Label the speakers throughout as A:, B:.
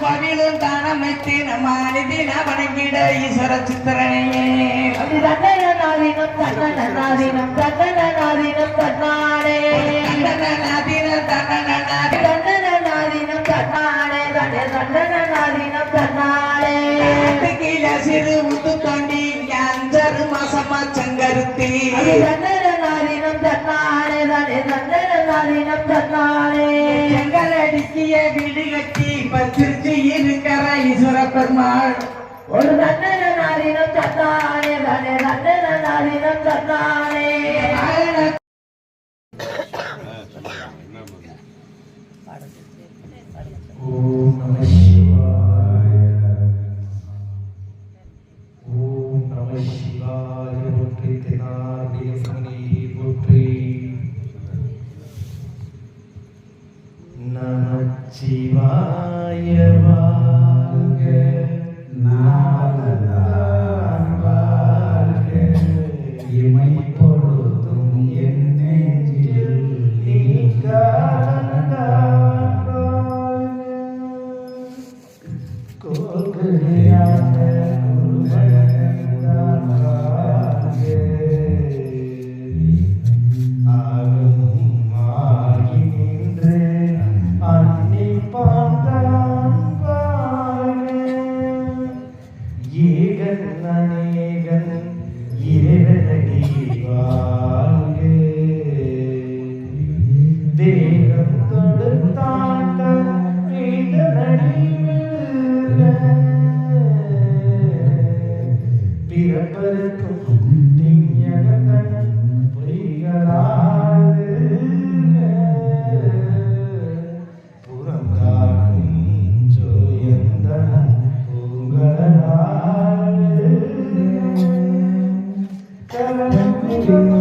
A: கோவிலும் தானமைத்தேன் மாநிதின வணங்கிட ஈஸ்வர சித்திரனையே
B: தன்னநாதீனம் தன்னநாதீனம் தன்னநாதீனம் தன்னாடே
A: தன்னநாதீனம் தன்னநாதீனம்
B: தன்னநாதீனம் தன்னாடே தன்னே தன்னநாதீனம் தன்னாடே
A: கீழே சிறு முத்து தோண்டி அஞ்சரு மாசமா சங்கருத்தி
B: தன்னநாதீனம் தன்னாடே தன்னே தன்னநாதீனம் தன்னாடே
A: எங்கள் அடிக்கிய வீடு கட்டி பத்திரிச்சு இருக்கிற ஈஸ்வர பெருமாள்
B: ஒரு தன்னநாதீனம் தன்னாடே தன்னே தன்னநாதீனம் தன்னாடே
C: ஓம் நம சிவாய ஓம் நம சிவாய போற்றி தென்னாருடைய சிவனே போற்றி நமச்சிவாய வாழ்க நாமதான் வாழ்க இமை பொழுதும் என் நெஞ்சில் நீங்காதான் கோகலியான குருவரங்கான் வாழ்க ஆகமும் ஆகி நின்று அன்னிப்பான் வாழ்க ஏகன் அநேகன் இறைவனடி வாழ்க தேகம் தொடுத்தாண்ட வேதனடி பிறப்பருக்கும் திஞகத்தன் பொய்களாது புறந்தாக்கும் சோயந்தன் பூங்களாது கலமிடும்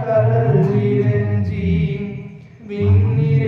C: கடல் விரஞ்சி விண்ணிற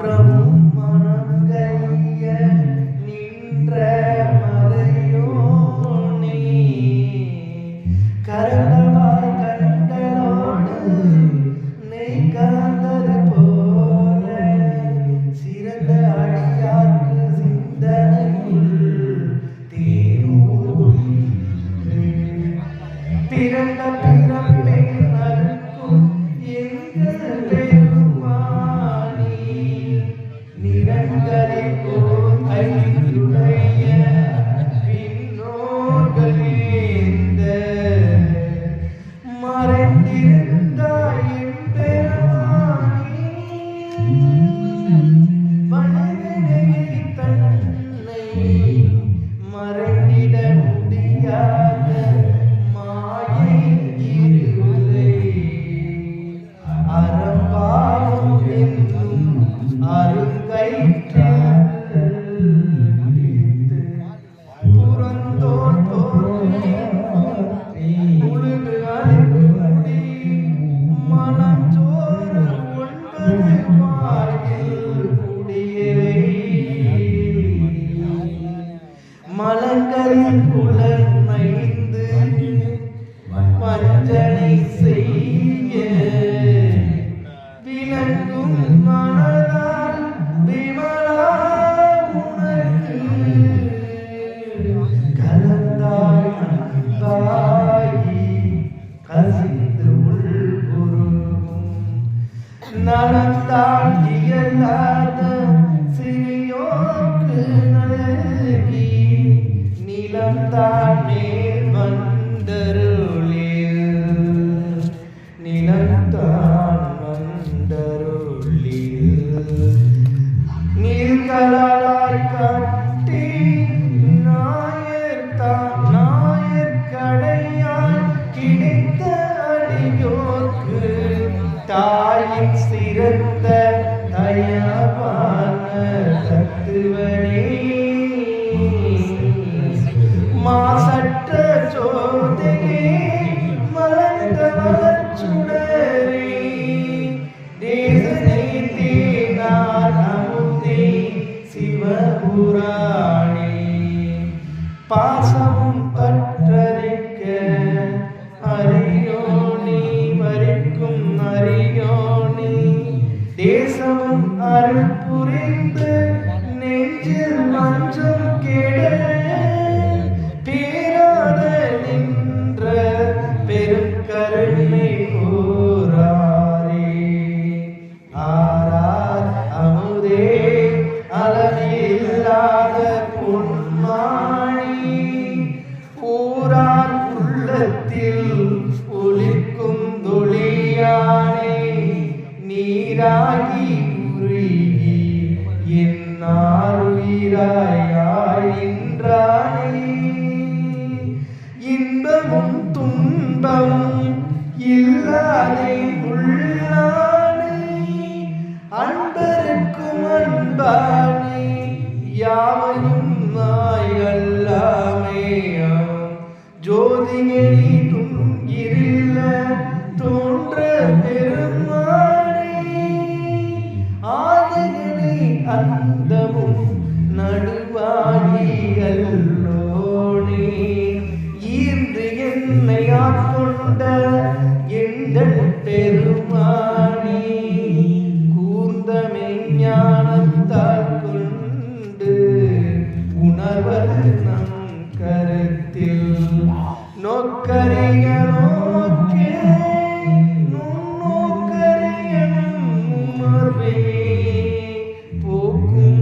C: மாற்றமும் மனங்கைய நின்ற மறையோனே கரந்தவாய் கண்டனோடு நெய் கலந்தது போல சிறந்த அடியார்க்கு சிந்தனையுள் தேனூரி பிறந்த பிறப்பே நறுக்கும் எங்கள் பெருமானி நிறங்களை போல் ஐந்துடைய பின்னோர்களேந்த மறைந்திருந்தாய் என் பெருமானி வனவினையை தன்னை மறைந்திட முடியாத மாயை இருளை அறம்பாவம் என்னும் அருங்கயிற்றில் பிடித்து புறந்தோர் தோன்றி உலகு அழைக்கும்படி மனம் சோர ஒன்பது வாயில் குடியேறி மலங்களில் புலமைந்து வஞ்சனை செய்ய விளங்கும் மனதால் விமலா உனக்கு கலந்தாய் அன்பாயி கசிந்து உள்குருவும் நலந்தான் இயலாத சிறியோர்க்கு நல்கி நிலம்தான் மேல் வந்தருளில் நிலம்தான் வந்தருளில் நீர்களாய் கட்டி நாயற்கடையாய் கிடைத்த அடியோர்க்கு தாயின் சிறந்த தயவான தத்துவனே மாசற்ற சோதனே மலர்ந்த மலர்ச்சுடரே தேசனை தேனார் அமுதே சிவபுராணே பாசமும் பற்றறிக்க அறியோனே வரிக்கும் அறியோனே தேசமும் அருள் புரிந்து நெஞ்சில் மஞ்சம் கெட பேராத நின்ற பெருங்கருணை கூறாரே ஆரார் அமுதே அளவில்லாத பொன்மாணி ஊரார் உள்ளத்தில் ஒளிக்கும் தொழியானே நீராகி உருகி என்னாருயிராயின்றானே இன்பமும் துன்பமும் இல்லாதே உள்ளானே அன்பருக்கும் அன்பானே யாவையும் நாய் அல்லாமே ஜோதியடி துங்கிரில்ல தோன்ற பெருமானே ஆதிகளை அந்தமும் நடுவாகி அல்லோனே ஈர்ந்து என்னை ஆட்கொண்ட எங்கள் பெருமானே கூர்ந்த மெஞ்ஞானத்தால் கொண்டு உணர்வது நம் கருத்தில் நோக்கரிய நோக்கே நுண்ணோக்கரிய உணர்வே போக்கும்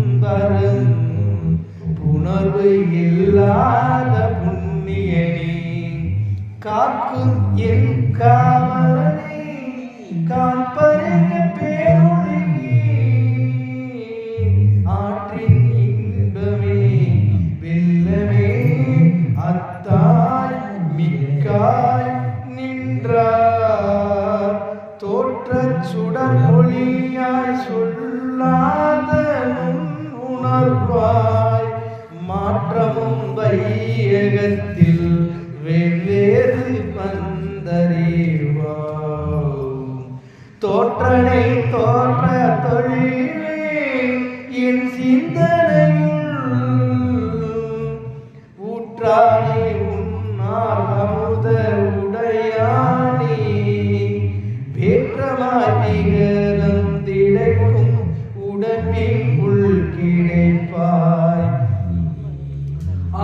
C: பின் உள் கிடைப்பாய்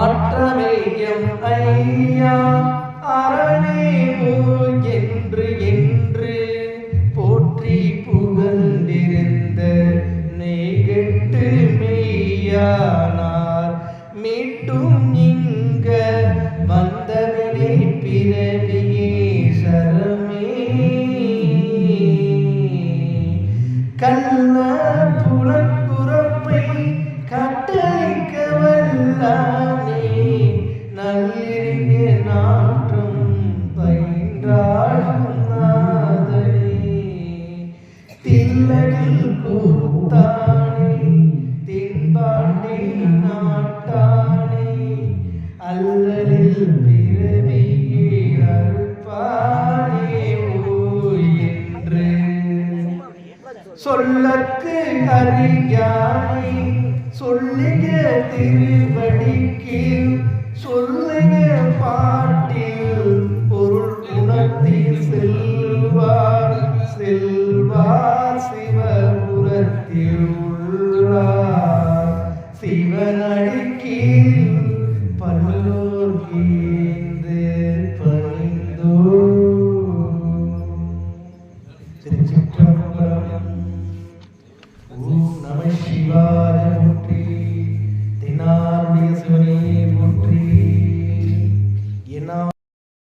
C: ஆற்றமையம் ஐயா அரணே என்று என்று போற்றி புகழ்ந்திருந்த நெய்கெட்டு மெய்யானார் மீட்டும் இங்க வந்தவனே பிறவியே சரமே கள்ள புறப்பை கட்டளிக்க வல்லானே நல்லிறிய நாற்றம் பயின்றாடும் நாதனே தில்லகில் கூத்தானே தென்பாண்டி நாட்டானே அல்லலில் பிறவியே அறுப்பானே ஓ என்று சொல்லற்கு அறியானை சொல்லுக திருவடிக்கு சொல்லுக பாட்டில் பொருள் குணத்தில் செல்வார் செல்வார் சிவபுரத்தில் உள்ளார் சிவனடிக்கீழ் பல்லோர் கீழ்ந்து பணிந்தோ திருச்சிற்றம்பலம். ஓம் நம சிவாய போற்றி. தென்னாருடைய சிவனே